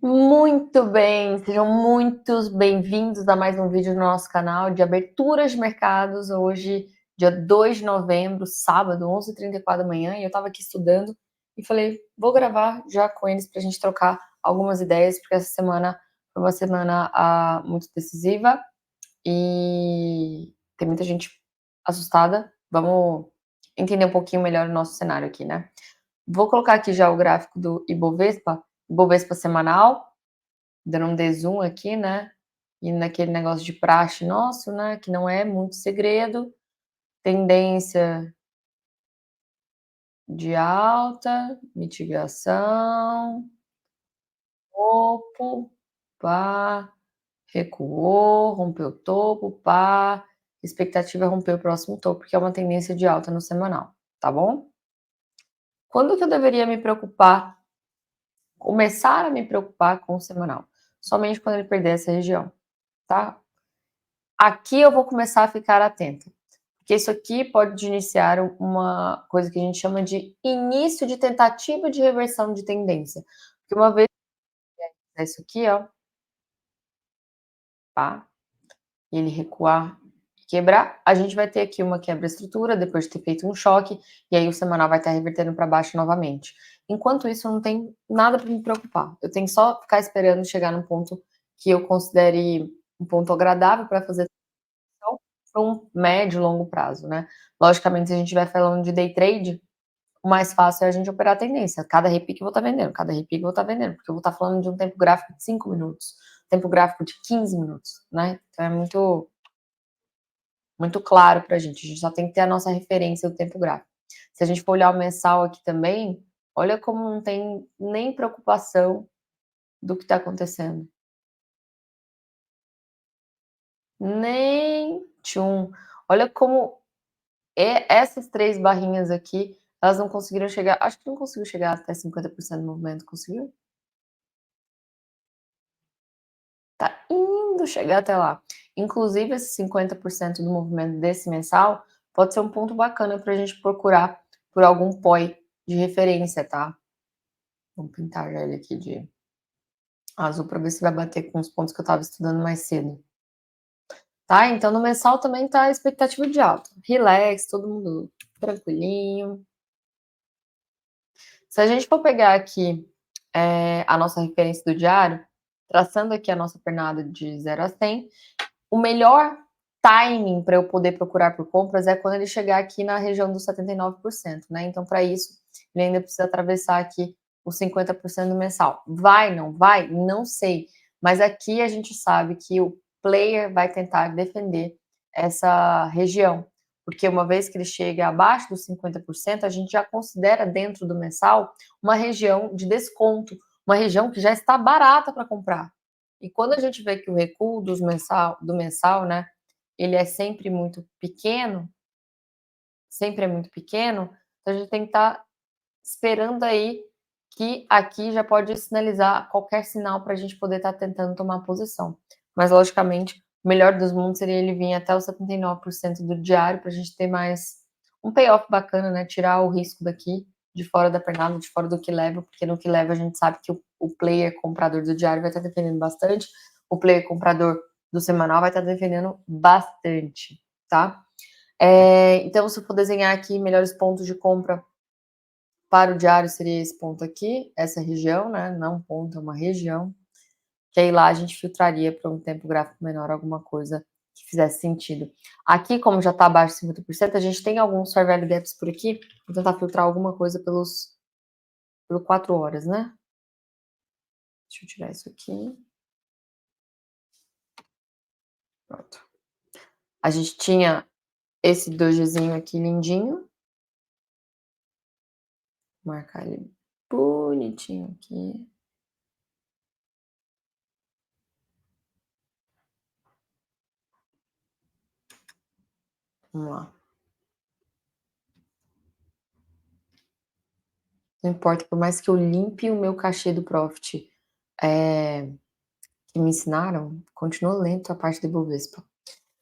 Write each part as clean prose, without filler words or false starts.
Muito bem, sejam muitos bem-vindos a mais um vídeo no nosso canal de aberturas de mercados. Hoje, dia 2 de novembro, sábado, 11h34 da manhã, e eu estava aqui estudando e falei, vou gravar já com eles para a gente trocar algumas ideias, porque essa semana foi uma semana muito decisiva e tem muita gente assustada. Vamos entender um pouquinho melhor o nosso cenário aqui, né? Vou colocar aqui já o gráfico do Ibovespa semanal, dando um zoom aqui, né? E naquele negócio de praxe nosso, né? Que não é muito segredo. Tendência de alta, mitigação, topo, pá, recuou, rompeu o topo, pá. Expectativa é romper o próximo topo, porque é uma tendência de alta no semanal, tá bom? Quando que eu deveria me preocupar, começar a me preocupar com o semanal? Somente quando ele perder essa região, tá? Aqui eu vou começar a ficar atenta, porque isso aqui pode iniciar uma coisa que a gente chama de início de tentativa de reversão de tendência. Porque uma vez que isso aqui, ó, tá? E ele recuar e quebrar, a gente vai ter aqui uma quebra-estrutura depois de ter feito um choque, e aí o semanal vai estar revertendo para baixo novamente. Enquanto isso, não tem nada para me preocupar. Eu tenho só ficar esperando chegar num ponto que eu considere um ponto agradável para fazer para um médio e longo prazo, né? Logicamente, se a gente estiver falando de day trade, o mais fácil é a gente operar a tendência. Cada repique eu vou estar vendendo, cada repique eu vou estar vendendo, porque eu vou estar falando de um tempo gráfico de 5 minutos, tempo gráfico de 15 minutos, né? Então é muito claro para a gente só tem que ter a nossa referência do tempo gráfico. Se a gente for olhar o mensal aqui também, olha como não tem nem preocupação do que está acontecendo. Nem tchum. Olha como essas 3 barrinhas aqui, elas não conseguiram chegar, acho que não conseguiu chegar até 50% do movimento, conseguiu? Tá indo chegar até lá. Inclusive esse 50% do movimento desse mensal pode ser um ponto bacana para a gente procurar por algum POI de referência, tá? Vamos pintar já ele aqui de azul para ver se vai bater com os pontos que eu estava estudando mais cedo. Tá? Então no mensal também tá a expectativa de alta. Relax, todo mundo tranquilinho. Se a gente for pegar aqui a nossa referência do diário, traçando aqui a nossa pernada de 0 a 100, o melhor timing para eu poder procurar por compras é quando ele chegar aqui na região dos 79%, né? Então, para isso, ele ainda precisa atravessar aqui os 50% do mensal. Vai, não vai? Não sei. Mas aqui a gente sabe que o player vai tentar defender essa região, porque uma vez que ele chega abaixo dos 50%, a gente já considera dentro do mensal uma região de desconto, uma região que já está barata para comprar. E quando a gente vê que o recuo do mensal, né, ele é sempre muito pequeno, então a gente tem que estar esperando aí que aqui já pode sinalizar qualquer sinal para a gente poder estar tentando tomar posição. Mas, logicamente, o melhor dos mundos seria ele vir até os 79% do diário para a gente ter mais um payoff bacana, né? Tirar o risco daqui, de fora da pernada, de fora do que leva, porque no que leva a gente sabe que o player comprador do diário vai estar defendendo bastante, o player comprador do semanal vai estar defendendo bastante, tá? Então, se eu for desenhar aqui melhores pontos de compra para o diário, seria esse ponto aqui, essa região, né? Não um ponto, é uma região. Que aí lá a gente filtraria para um tempo gráfico menor alguma coisa que fizesse sentido. Aqui, como já está abaixo de 50%, a gente tem alguns fair value gaps por aqui. Vou tentar filtrar alguma coisa pelo 4 horas, né? Deixa eu tirar isso aqui. Pronto. A gente tinha esse dojizinho aqui lindinho. Vou marcar ele bonitinho aqui. Vamos lá. Não importa, por mais que eu limpe o meu cachê do Profit, que me ensinaram, continua lento a parte do Ibovespa.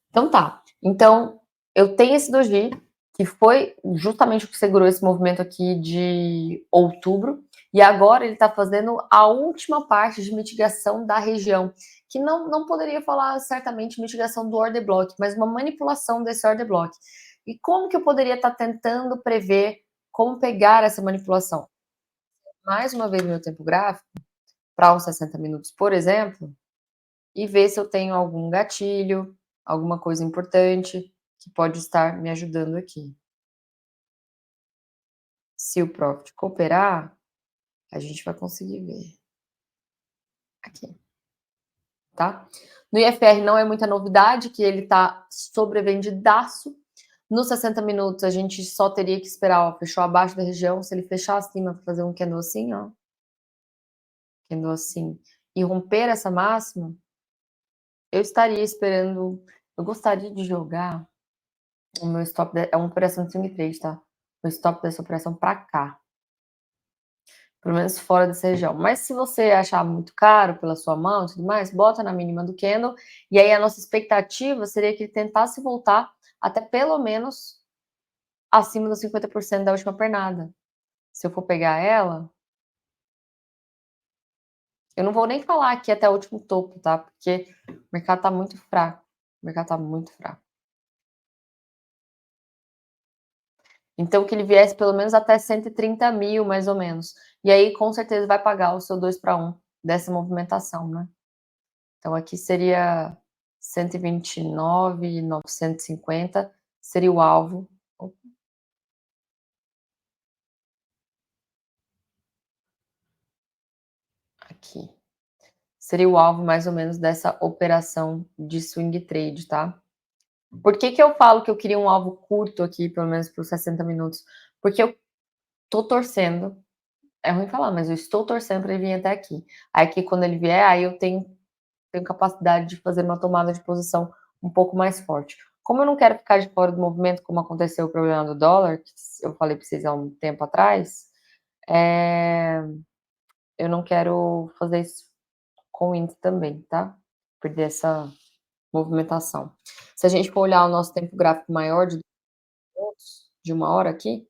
Então tá. Então, eu tenho esse doji, que foi justamente o que segurou esse movimento aqui de outubro, E agora ele está fazendo a última parte de mitigação da região, que não poderia falar certamente mitigação do order block, mas uma manipulação desse order block. E como que eu poderia estar tentando prever como pegar essa manipulação? Mais uma vez meu tempo gráfico, para uns 60 minutos, por exemplo, e ver se eu tenho algum gatilho, alguma coisa importante que pode estar me ajudando aqui. Se o Profit cooperar, a gente vai conseguir ver. Aqui, tá? No IFR não é muita novidade que ele tá sobrevendidaço. Nos 60 minutos a gente só teria que esperar, ó, fechou abaixo da região, se ele fechar acima, fazer um candle assim, ó, candle assim, e romper essa máxima, eu estaria esperando, eu gostaria de jogar o meu stop, é uma operação de swing trade, tá? O stop dessa operação para cá. Pelo menos fora dessa região. Mas se você achar muito caro pela sua mão e tudo mais, bota na mínima do candle. E aí a nossa expectativa seria que ele tentasse voltar até pelo menos acima dos 50% da última pernada. Se eu for pegar ela, eu não vou nem falar aqui até o último topo, tá? Porque o mercado tá muito fraco. O mercado tá muito fraco. Então, que ele viesse pelo menos até 130 mil, mais ou menos. E aí, com certeza, vai pagar o seu 2 para 1 dessa movimentação, né? Então, aqui seria 129.950, seria o alvo. Aqui. Seria o alvo, mais ou menos, dessa operação de swing trade, tá? Por que que eu falo que eu queria um alvo curto aqui, pelo menos por 60 minutos? Porque eu tô torcendo, é ruim falar, mas eu estou torcendo para ele vir até aqui. Aí que quando ele vier, aí eu tenho capacidade de fazer uma tomada de posição um pouco mais forte. Como eu não quero ficar de fora do movimento, como aconteceu o problema do dólar, que eu falei para vocês há um tempo atrás, eu não quero fazer isso com o índice também, tá? Perder essa movimentação. Se a gente for olhar o nosso tempo gráfico maior de 2 minutos, de 1 hora aqui,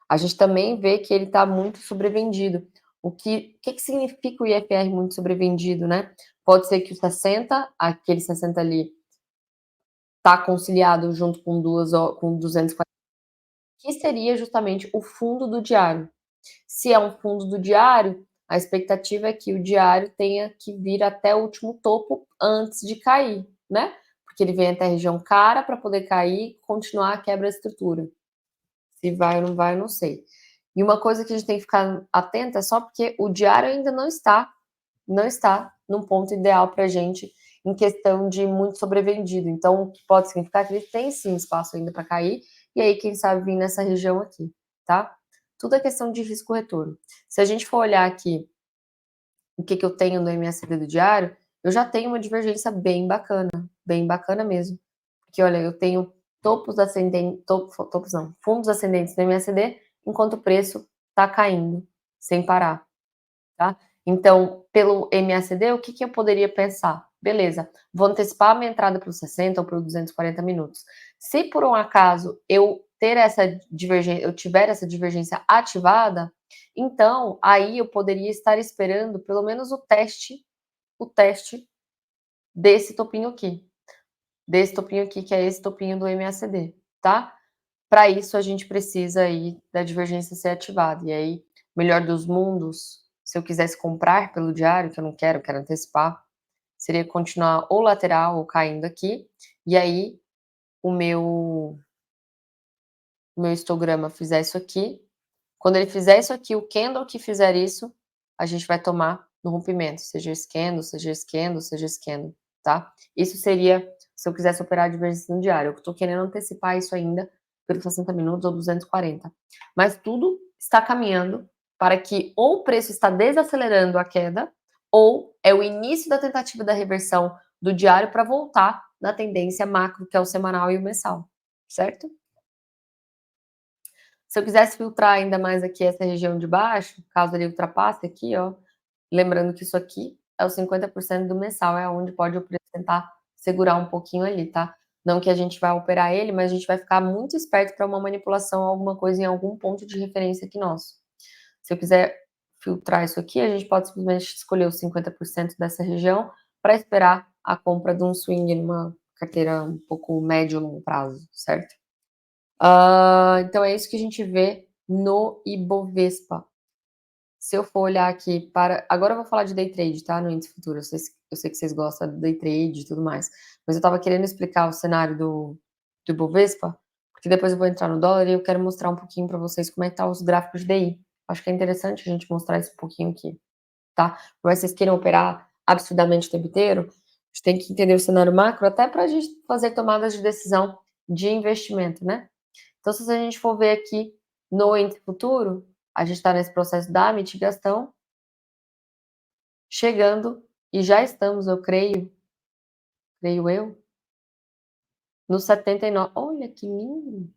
a gente também vê que ele está muito sobrevendido. O que significa o IFR muito sobrevendido, né? Pode ser que o 60, aquele 60 ali, tá conciliado junto com com 240, que seria justamente o fundo do diário. Se é um fundo do diário, a expectativa é que o diário tenha que vir até o último topo antes de cair, né? Porque ele vem até a região cara para poder cair e continuar a quebra da estrutura. Se vai ou não vai, eu não sei. E uma coisa que a gente tem que ficar atenta é só porque o diário ainda não está num ponto ideal para a gente em questão de muito sobrevendido. Então, o que pode significar que ele tem sim espaço ainda para cair, e aí, quem sabe, vir nessa região aqui, tá? Tudo é questão de risco-retorno. Se a gente for olhar aqui o que, que eu tenho no MACD do diário, eu já tenho uma divergência bem bacana mesmo. Porque, olha, eu tenho topos ascendentes, topos não, fundos ascendentes no MACD, enquanto o preço está caindo, sem parar. Tá? Então, pelo MACD, o que, que eu poderia pensar? Beleza, vou antecipar a minha entrada para os 60 ou para os 240 minutos. Se por um acaso eu tiver essa divergência ativada, então aí eu poderia estar esperando pelo menos o teste desse topinho aqui, que é esse topinho do MACD, tá? Para isso, a gente precisa aí da divergência ser ativada. E aí, melhor dos mundos, se eu quisesse comprar pelo diário, que eu não quero, quero antecipar, seria continuar ou lateral ou caindo aqui. E aí, o meu histograma fizer isso aqui. Quando ele fizer isso aqui, o candle que fizer isso, a gente vai tomar no rompimento, seja esse candle, seja esse candle, seja esse candle, tá? Isso seria se eu quisesse operar a divergência no diário. Eu estou querendo antecipar isso ainda pelos 60 minutos ou 240. Mas tudo está caminhando para que ou o preço está desacelerando a queda, ou é o início da tentativa da reversão do diário para voltar na tendência macro, que é o semanal e o mensal, certo? Se eu quisesse filtrar ainda mais aqui essa região de baixo, caso ele ultrapasse aqui, ó, lembrando que isso aqui é os 50% do mensal, é onde pode o preço tentar segurar um pouquinho ali, tá? Não que a gente vai operar ele, mas a gente vai ficar muito esperto para uma manipulação, alguma coisa em algum ponto de referência aqui nosso. Se eu quiser filtrar isso aqui, a gente pode simplesmente escolher os 50% dessa região para esperar a compra de um swing numa carteira um pouco médio longo prazo, certo? Então é isso que a gente vê no Ibovespa. Se eu for olhar aqui para. Agora eu vou falar de day trade, tá? No índice futuro. Eu sei que vocês gostam do day trade e tudo mais. Mas eu estava querendo explicar o cenário do Ibovespa, porque depois eu vou entrar no dólar e eu quero mostrar um pouquinho para vocês como é que tá os gráficos de DI. Acho que é interessante a gente mostrar isso um pouquinho aqui, tá? Mas vocês queiram operar absurdamente o tempo inteiro, a gente tem que entender o cenário macro até para a gente fazer tomadas de decisão de investimento, né? Então, se a gente for ver aqui no índice futuro, a gente está nesse processo da mitigação, chegando, e já estamos, eu creio eu, no 79%. Olha que lindo!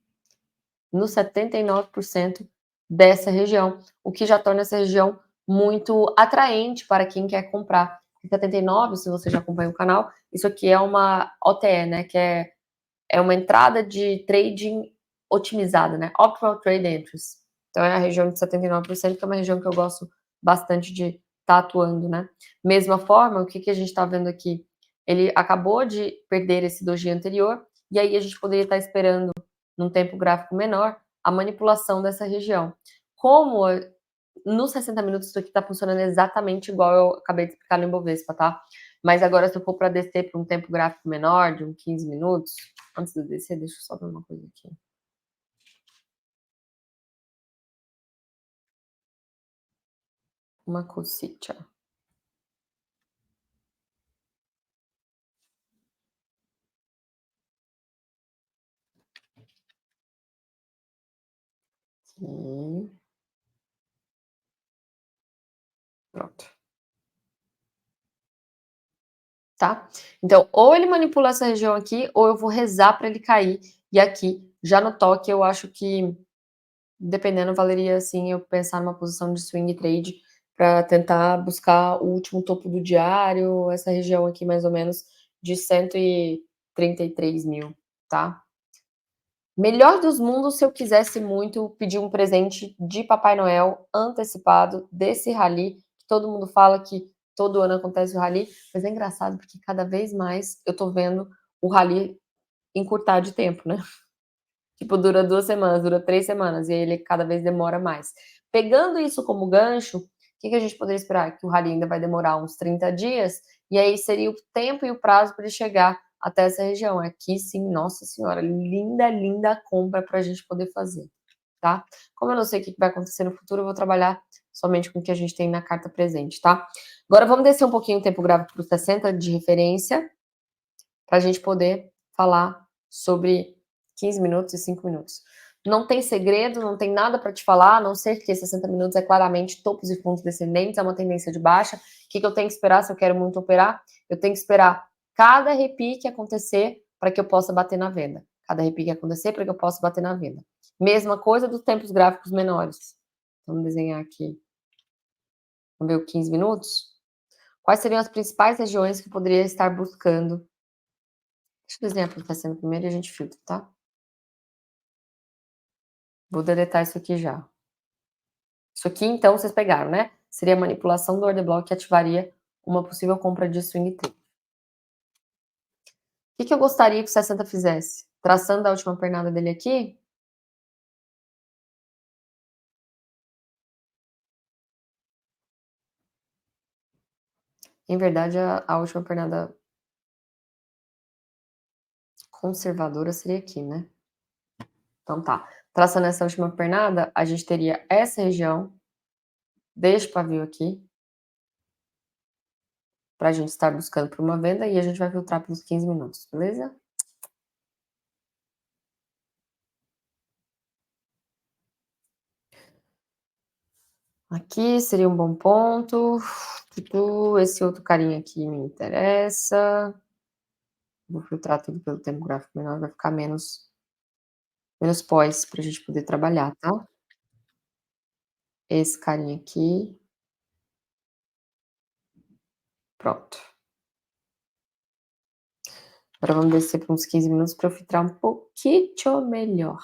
No 79% dessa região, o que já torna essa região muito atraente para quem quer comprar. 79, se você já acompanha o canal, isso aqui é uma OTE, né? Que é uma entrada de trading otimizada, né? Optimal Trade Entries. Então é a região de 79%, que é uma região que eu gosto bastante de estar atuando, né? Mesma forma, o que a gente está vendo aqui? Ele acabou de perder esse doji anterior, e aí a gente poderia estar esperando, num tempo gráfico menor, a manipulação dessa região. Como nos 60 minutos isso aqui está funcionando exatamente igual eu acabei de explicar no Ibovespa, tá? Mas agora, se eu for para descer para um tempo gráfico menor, de uns 15 minutos, antes de eu descer, deixa eu só ver uma coisa aqui. Uma cosita. Aqui. Pronto. Tá? Então, ou ele manipula essa região aqui, ou eu vou rezar para ele cair. E aqui, já no toque, eu acho que, dependendo, valeria assim eu pensar numa posição de swing trade para tentar buscar o último topo do diário, essa região aqui mais ou menos de 133 mil, tá? Melhor dos mundos se eu quisesse muito pedir um presente de Papai Noel antecipado desse rally, que todo mundo fala que todo ano acontece o rally, mas é engraçado porque cada vez mais eu tô vendo o rally encurtar de tempo, né? Tipo, dura 2 semanas, dura 3 semanas, e aí ele cada vez demora mais. Pegando isso como gancho, o que a gente poderia esperar? Que o rally ainda vai demorar uns 30 dias, e aí seria o tempo e o prazo para ele chegar até essa região. Aqui sim, nossa senhora, linda, linda compra para a gente poder fazer, tá? Como eu não sei o que vai acontecer no futuro, eu vou trabalhar somente com o que a gente tem na carta presente, tá? Agora vamos descer um pouquinho o tempo gráfico para os 60 de referência, para a gente poder falar sobre 15 minutos e 5 minutos. Não tem segredo, não tem nada para te falar, a não ser que 60 minutos é claramente topos e fundos descendentes, é uma tendência de baixa. O que eu tenho que esperar se eu quero muito operar? Eu tenho que esperar cada repique acontecer para que eu possa bater na venda. Cada repique acontecer para que eu possa bater na venda. Mesma coisa dos tempos gráficos menores. Vamos desenhar aqui. Vamos ver o 15 minutos? Quais seriam as principais regiões que eu poderia estar buscando? Deixa eu desenhar para estar sendo primeiro e a gente filtra, tá? Vou deletar isso aqui já. Isso aqui, então, vocês pegaram, né? Seria a manipulação do order block que ativaria uma possível compra de swing trade. O que eu gostaria que o 60 fizesse? Traçando a última pernada dele aqui. Em verdade, a última pernada conservadora seria aqui, né? Então tá. Traçando essa última pernada, a gente teria essa região deste pavio aqui, para a gente estar buscando por uma venda, e a gente vai filtrar pelos 15 minutos, beleza? Aqui seria um bom ponto. Tipo, esse outro carinha aqui me interessa. Vou filtrar tudo pelo tempo gráfico menor, vai ficar menos pós para a gente poder trabalhar, tá? Esse carinha aqui. Pronto. Agora vamos descer por uns 15 minutos para eu filtrar um pouquinho melhor.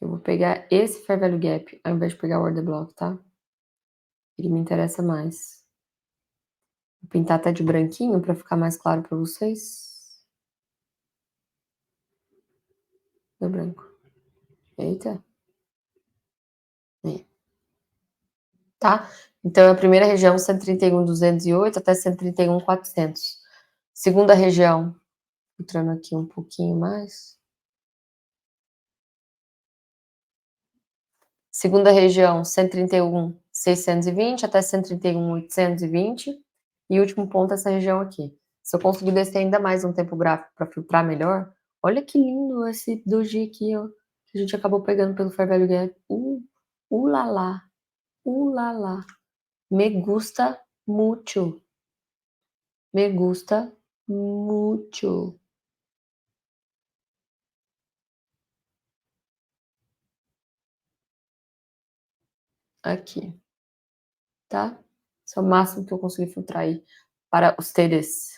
Eu vou pegar esse Fair Value Gap, ao invés de pegar o Order Block, tá? Ele me interessa mais. Vou pintar até de branquinho para ficar mais claro para vocês. Deu branco. Eita. É. Tá? Então, a primeira região, 131.208 até 131.400. Segunda região, entrando aqui um pouquinho mais. Segunda região, 131.620 até 131.820. E último ponto, essa região aqui. Se eu conseguir descer ainda mais um tempo gráfico para filtrar melhor, olha que lindo esse doji aqui, ó. Que a gente acabou pegando pelo Fair Value Gap. Lá lá. Lá lá. Me gusta mucho. Me gusta mucho. Aqui, tá? Esse é o máximo que eu consegui filtrar aí para ustedes.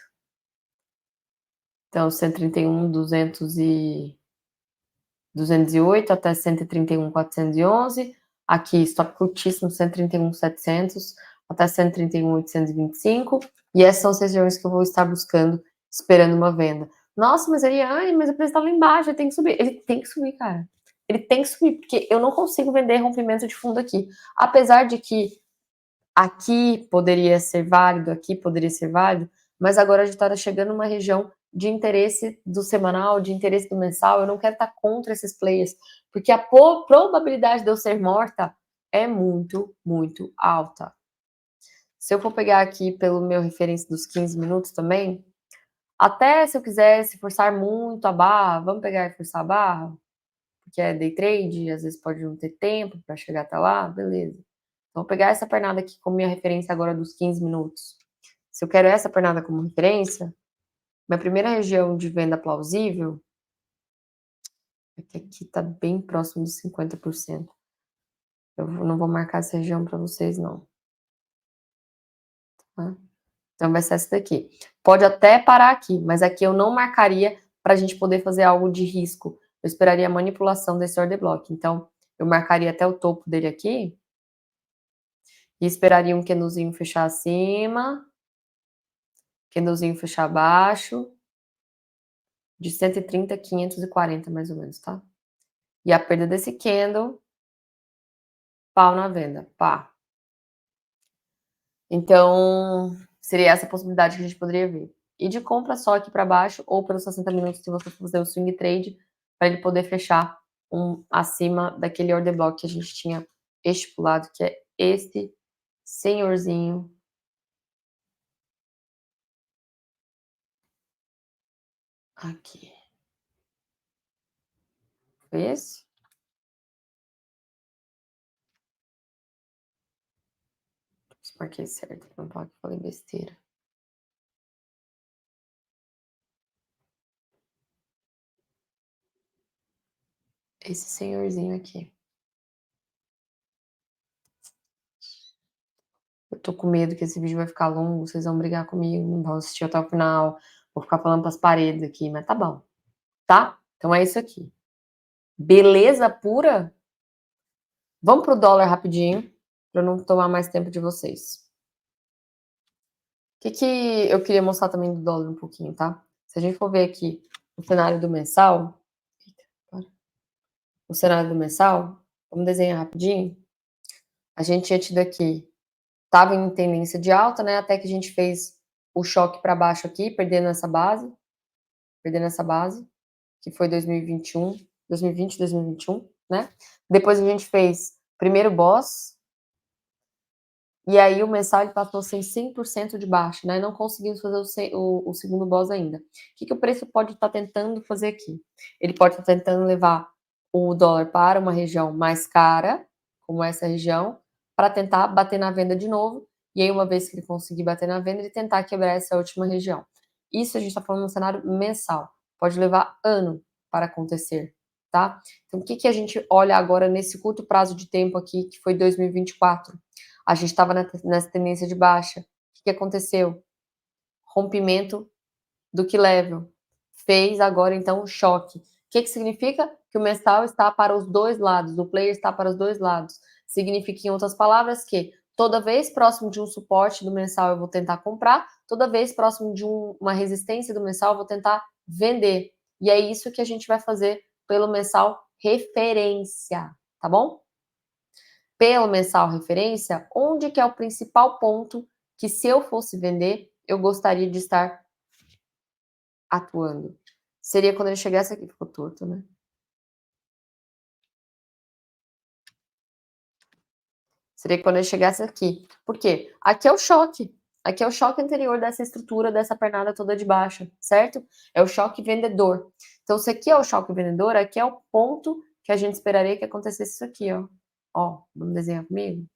Então, 208 até 131.411. Aqui, stop curtíssimo, 131.700 até 131.825. E essas são as regiões que eu vou estar buscando, esperando uma venda. Nossa, mas aí, mas o preço está lá embaixo, ele tem que subir. Ele tem que subir, cara. Ele tem que subir, porque eu não consigo vender rompimento de fundo aqui. Apesar de que aqui poderia ser válido, aqui poderia ser válido, mas agora a gente está chegando numa região de interesse do semanal, de interesse do mensal. Eu não quero estar contra esses players, porque a probabilidade de eu ser morta é muito, muito alta. Se eu for pegar aqui pelo meu referência dos 15 minutos também, até se eu quisesse forçar muito a barra, vamos pegar e forçar a barra, porque é day trade, às vezes pode não ter tempo para chegar até lá, beleza. Então, vou pegar essa pernada aqui como minha referência agora dos 15 minutos. Se eu quero essa pernada como referência, minha primeira região de venda plausível é que aqui está bem próximo dos 50%. Eu não vou marcar essa região para vocês, não. Tá? Então, vai ser essa daqui. Pode até parar aqui, mas aqui eu não marcaria para a gente poder fazer algo de risco. Eu esperaria a manipulação desse order block. Então, eu marcaria até o topo dele aqui e esperaria um candlezinho fechar acima, candlezinho fechar abaixo, de 130 a 540, mais ou menos, tá? E a perda desse candle, pau na venda, pá. Então, seria essa a possibilidade que a gente poderia ver. E de compra só aqui para baixo, ou pelos 60 minutos, se você fazer o swing trade, para ele poder fechar acima daquele order block que a gente tinha estipulado, que é esse senhorzinho aqui. Foi esse? Marquei certo, não pode falar besteira. Esse senhorzinho aqui. Eu tô com medo que esse vídeo vai ficar longo, vocês vão brigar comigo, não vão assistir até o final, vou ficar falando pras paredes aqui, mas tá bom, tá? Então é isso aqui. Beleza pura? Vamos pro dólar rapidinho, para não tomar mais tempo de vocês. O que eu queria mostrar também do dólar um pouquinho, tá? Se a gente for ver aqui o cenário do mensal, vamos desenhar rapidinho. A gente tinha tido aqui, tava em tendência de alta, né? Até que a gente fez o choque para baixo aqui, perdendo essa base, que foi 2021, 2020, 2021, né? Depois a gente fez primeiro boss, e aí o mensal ele passou sem 100% de baixo, né? Não conseguimos fazer o segundo boss ainda. O que o preço pode estar tentando fazer aqui? Ele pode estar tentando levar o dólar para uma região mais cara, como essa região, para tentar bater na venda de novo. E aí, uma vez que ele conseguir bater na venda, ele tentar quebrar essa última região. Isso a gente está falando no cenário mensal. Pode levar ano para acontecer, tá? Então, o que a gente olha agora nesse curto prazo de tempo aqui, que foi 2024? A gente estava nessa tendência de baixa. O que aconteceu? Rompimento do que level. Fez agora, então, um choque. O que significa? Que o mensal está para os dois lados, o player está para os dois lados. Significa, em outras palavras, que toda vez próximo de um suporte do mensal eu vou tentar comprar, toda vez próximo de uma resistência do mensal eu vou tentar vender. E é isso que a gente vai fazer pelo mensal referência, tá bom? Pelo mensal referência, onde que é o principal ponto que, se eu fosse vender, eu gostaria de estar atuando? Seria quando ele chegasse aqui. Ficou torto, né? Seria quando ele chegasse aqui. Por quê? Aqui é o choque. Aqui é o choque anterior dessa estrutura, dessa pernada toda de baixo, certo? É o choque vendedor. Então, se aqui é o choque vendedor, aqui é o ponto que a gente esperaria que acontecesse isso aqui, ó. Ó, vamos desenhar comigo?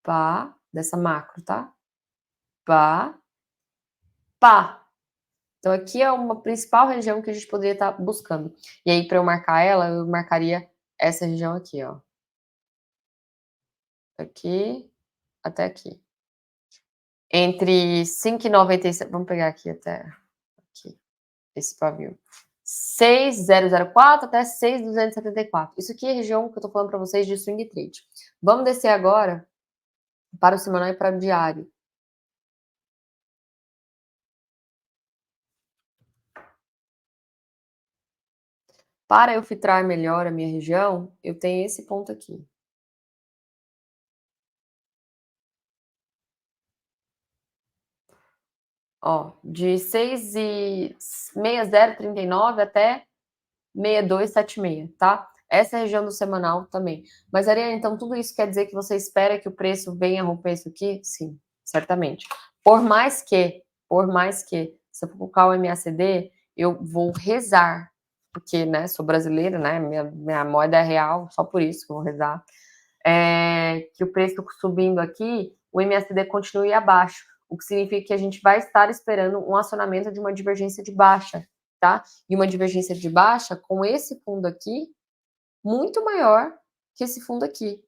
Pá, dessa macro, tá? Pá, pá. Então, aqui é uma principal região que a gente poderia estar buscando. E aí, para eu marcar ela, eu marcaria essa região aqui, ó. Aqui até aqui. Entre 5,97. Vamos pegar aqui até aqui, esse pavio. 6,004 até 6,274. Isso aqui é a região que eu tô falando para vocês de swing trade. Vamos descer agora para o semanal e para o diário. Para eu filtrar melhor a minha região, eu tenho esse ponto aqui. Ó, de 6,6039 até 6276, tá? Essa é a região do semanal também. Mas, Ariane, então tudo isso quer dizer que você espera que o preço venha romper isso aqui? Sim, certamente. Por mais que, se eu for colocar o MACD, eu vou rezar, porque, né, sou brasileira, né, minha moeda é real, só por isso que eu vou rezar, que o preço subindo aqui, o MACD continue abaixo, o que significa que a gente vai estar esperando um acionamento de uma divergência de baixa, tá? E uma divergência de baixa com esse fundo aqui muito maior que esse fundo aqui,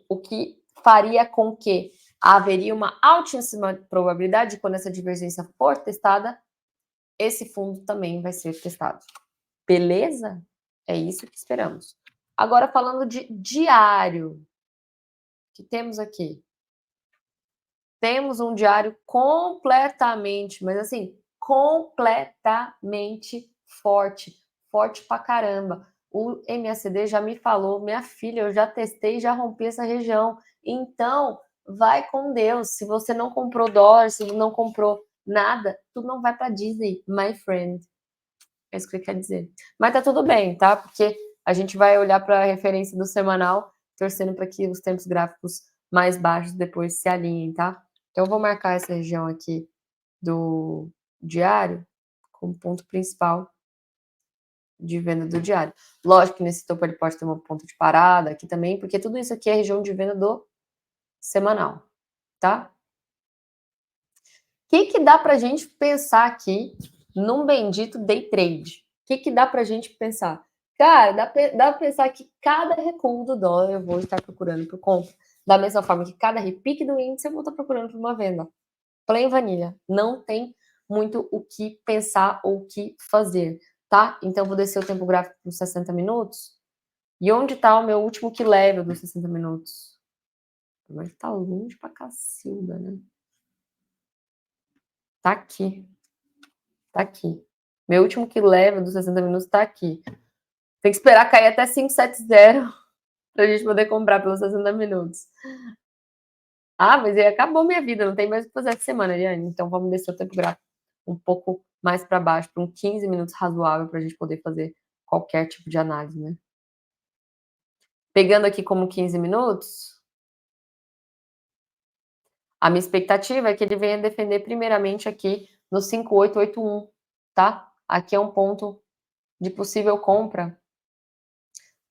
o que faria com que haveria uma altíssima probabilidade de, quando essa divergência for testada, esse fundo também vai ser testado. Beleza? É isso que esperamos. Agora, falando de diário, que temos aqui? Temos um diário completamente, mas assim, completamente forte. Forte pra caramba. O MACD já me falou, minha filha, eu já testei, já rompi essa região. Então, vai com Deus. Se você não comprou dólar, se não comprou nada, tu não vai pra Disney, my friend. É isso que ele quer dizer. Mas tá tudo bem, tá? Porque a gente vai olhar para a referência do semanal, torcendo para que os tempos gráficos mais baixos depois se alinhem, tá? Então, eu vou marcar essa região aqui do diário como ponto principal de venda do diário. Lógico que nesse topo ele pode ter um ponto de parada aqui também, porque tudo isso aqui é região de venda do semanal, tá? O que dá para a gente pensar aqui num bendito day trade? O que dá para a gente pensar? Cara, dá para pensar que cada recuo do dólar eu vou estar procurando por compra. Da mesma forma que cada repique do índice eu vou estar procurando por uma venda. Plain vanilha. Não tem muito o que pensar ou o que fazer, tá? Então, eu vou descer o tempo gráfico por 60 minutos. E onde está o meu último key level dos 60 minutos? Mas tá longe pra cacilda, né? Tá aqui. Tá aqui. Meu último que leva dos 60 minutos tá aqui. Tem que esperar cair até 570 pra gente poder comprar pelos 60 minutos. Ah, mas aí acabou minha vida, não tem mais o que fazer essa semana, Eliane. Então vamos descer o tempo gráfico um pouco mais para baixo, para um 15 minutos razoável para a gente poder fazer qualquer tipo de análise, né? Pegando aqui como 15 minutos, a minha expectativa é que ele venha defender primeiramente aqui no 5881, tá? Aqui é um ponto de possível compra,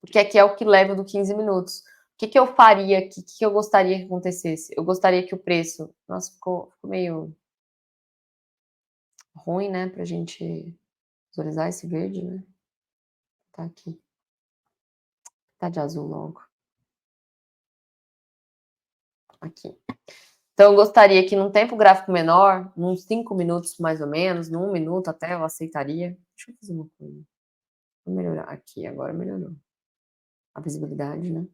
porque aqui é o que leva do 15 minutos. O que eu faria aqui? O que eu gostaria que acontecesse? Eu gostaria que o preço... Nossa, ficou meio ruim, né? Pra gente visualizar esse verde, né? Tá aqui. Tá de azul logo. Aqui. Então, eu gostaria que num tempo gráfico menor, uns 5 minutos mais ou menos, num 1 minuto até, eu aceitaria. Deixa eu fazer uma coisa. Vou melhorar aqui, agora melhorou a visibilidade, né.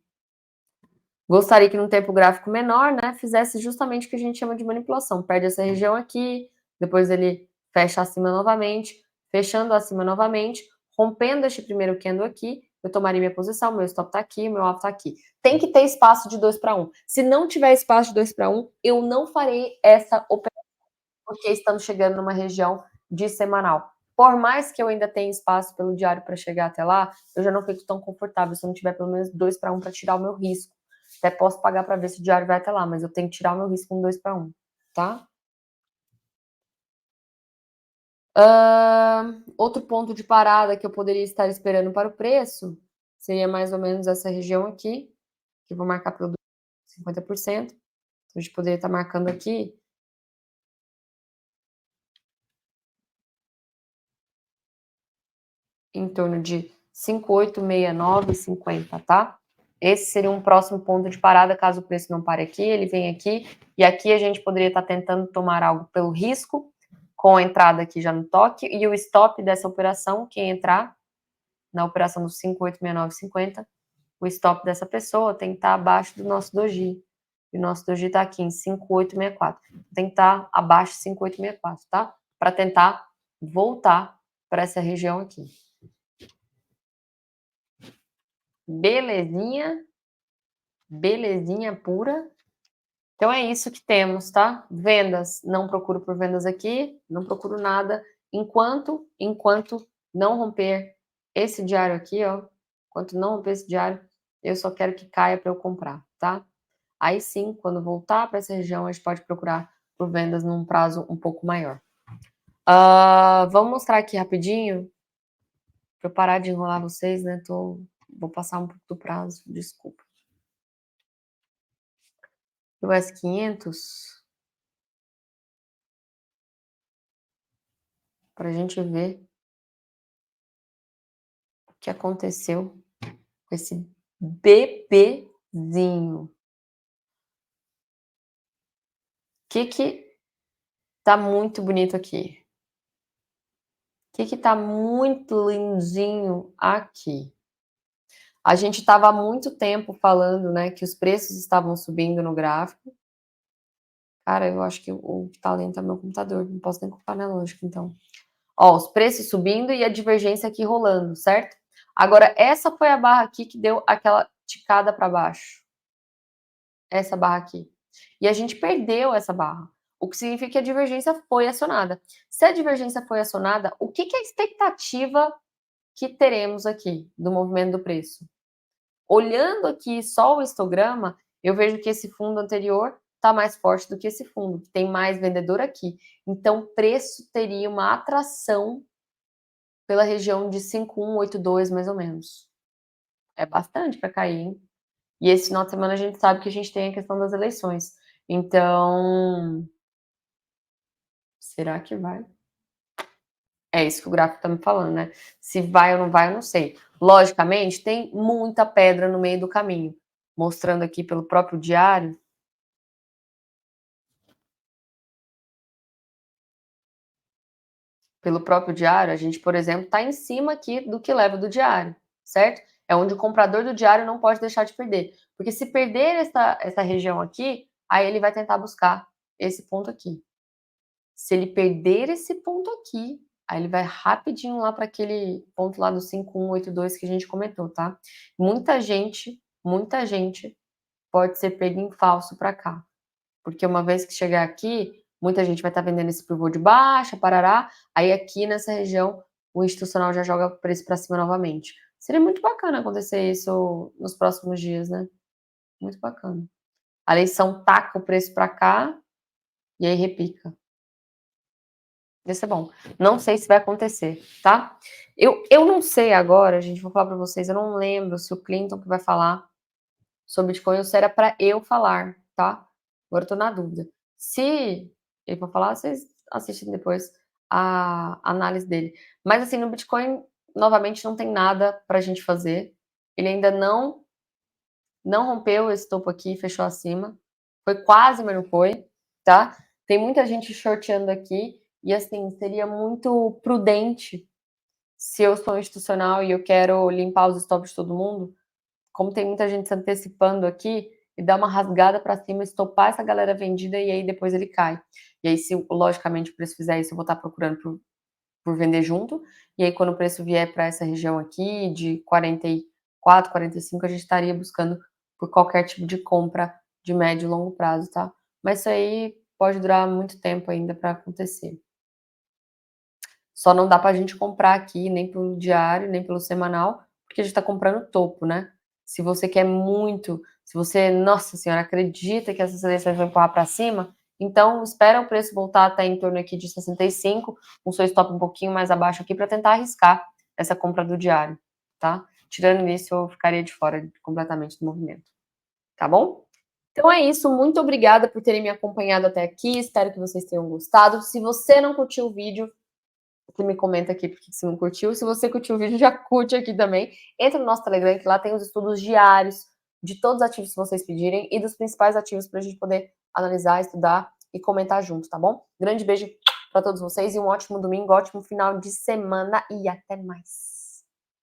Gostaria que num tempo gráfico menor, né, fizesse justamente o que a gente chama de manipulação, perde essa região aqui, depois ele fecha acima novamente, fechando acima novamente, rompendo este primeiro candle aqui, eu tomaria minha posição, meu stop tá aqui, meu alvo tá aqui. Tem que ter espaço de 2 para 1. Se não tiver espaço de 2 para 1, eu não farei essa operação, porque estamos chegando numa região de semanal. Por mais que eu ainda tenha espaço pelo diário para chegar até lá, eu já não fico tão confortável se eu não tiver pelo menos 2 para 1 para tirar o meu risco. Até posso pagar para ver se o diário vai até lá, mas eu tenho que tirar o meu risco com 2 para 1, tá? Outro ponto de parada que eu poderia estar esperando para o preço seria mais ou menos essa região aqui, que eu vou marcar pelo 50%. Então, a gente poderia estar marcando aqui em torno de 5869,50, tá? Esse seria um próximo ponto de parada, caso o preço não pare aqui, ele vem aqui, e aqui a gente poderia estar tentando tomar algo pelo risco, com a entrada aqui já no toque, e o stop dessa operação, quem entrar na operação do 5869,50, o stop dessa pessoa tem que estar abaixo do nosso doji. E o nosso doji está aqui em 5864. Tem que estar abaixo de 5864, tá? Para tentar voltar para essa região aqui. Belezinha? Belezinha pura? Então é isso que temos, tá? Vendas, não procuro por vendas aqui, não procuro nada enquanto não romper esse diário aqui, ó. Enquanto não romper esse diário, eu só quero que caia para eu comprar, tá? Aí sim, quando voltar para essa região, a gente pode procurar por vendas num prazo um pouco maior. Vamos mostrar aqui rapidinho, para eu parar de enrolar vocês, né? Vou passar um pouco do prazo, desculpa. O S500, para a gente ver o que aconteceu com esse bebezinho. O que tá muito bonito aqui? O que tá muito lindinho aqui? A gente estava há muito tempo falando, né, que os preços estavam subindo no gráfico. Cara, eu acho que o que tá lento é meu computador, não posso nem culpar na lógica, então. Ó, os preços subindo e a divergência aqui rolando, certo? Agora, essa foi a barra aqui que deu aquela ticada para baixo. Essa barra aqui. E a gente perdeu essa barra, o que significa que a divergência foi acionada. Se a divergência foi acionada, o que é a expectativa que teremos aqui do movimento do preço? Olhando aqui só o histograma, eu vejo que esse fundo anterior está mais forte do que esse fundo, que tem mais vendedor aqui. Então, o preço teria uma atração pela região de 5182, mais ou menos. É bastante para cair, hein? E esse final de semana a gente sabe que a gente tem a questão das eleições. Então, será que vai? É isso que o gráfico está me falando, né? Se vai ou não vai, eu não sei. Logicamente, tem muita pedra no meio do caminho. Mostrando aqui pelo próprio diário. Pelo próprio diário, a gente, por exemplo, está em cima aqui do que leva do diário, certo? É onde o comprador do diário não pode deixar de perder. Porque se perder essa região aqui, aí ele vai tentar buscar esse ponto aqui. Se ele perder esse ponto aqui, aí ele vai rapidinho lá para aquele ponto lá do 5182 que a gente comentou, tá? Muita gente pode ser pego em falso para cá. Porque uma vez que chegar aqui, muita gente vai estar vendendo esse pivô de baixa, parará, aí aqui nessa região o institucional já joga o preço para cima novamente. Seria muito bacana acontecer isso nos próximos dias, né? Muito bacana. A eleição taca o preço para cá e aí repica. Isso é bom. Não sei se vai acontecer, tá? Eu não sei agora, gente, vou falar para vocês, eu não lembro se o Clinton que vai falar sobre Bitcoin ou se era para eu falar, tá? Agora eu tô na dúvida. Se ele for falar, vocês assistem depois a análise dele. Mas assim, no Bitcoin, novamente, não tem nada pra gente fazer. Ele ainda não rompeu esse topo aqui, fechou acima. Foi quase, mas não foi, tá? Tem muita gente shorteando aqui e assim, seria muito prudente se eu sou institucional e eu quero limpar os stops de todo mundo, como tem muita gente se antecipando aqui, e dar uma rasgada para cima, estopar essa galera vendida e aí depois ele cai. E aí, se logicamente o preço fizer isso, eu vou estar procurando por vender junto. E aí, quando o preço vier para essa região aqui, de 44, 45, a gente estaria buscando por qualquer tipo de compra de médio e longo prazo, tá? Mas isso aí pode durar muito tempo ainda para acontecer. Só não dá para a gente comprar aqui nem pelo diário, nem pelo semanal, porque a gente está comprando topo, né? Se você quer muito, se você, nossa senhora, acredita que essas eleições vão empurrar para cima, então espera o preço voltar até em torno aqui de 65, com seu stop um pouquinho mais abaixo aqui para tentar arriscar essa compra do diário, tá? Tirando isso, eu ficaria de fora completamente do movimento, tá bom? Então é isso, muito obrigada por terem me acompanhado até aqui, espero que vocês tenham gostado. Se você não curtiu o vídeo, que me comenta aqui porque você não curtiu. Se você curtiu o vídeo, já curte aqui também. Entra no nosso Telegram, que lá tem os estudos diários de todos os ativos que vocês pedirem e dos principais ativos para a gente poder analisar, estudar e comentar junto, tá bom? Grande beijo para todos vocês e um ótimo domingo, ótimo final de semana e até mais.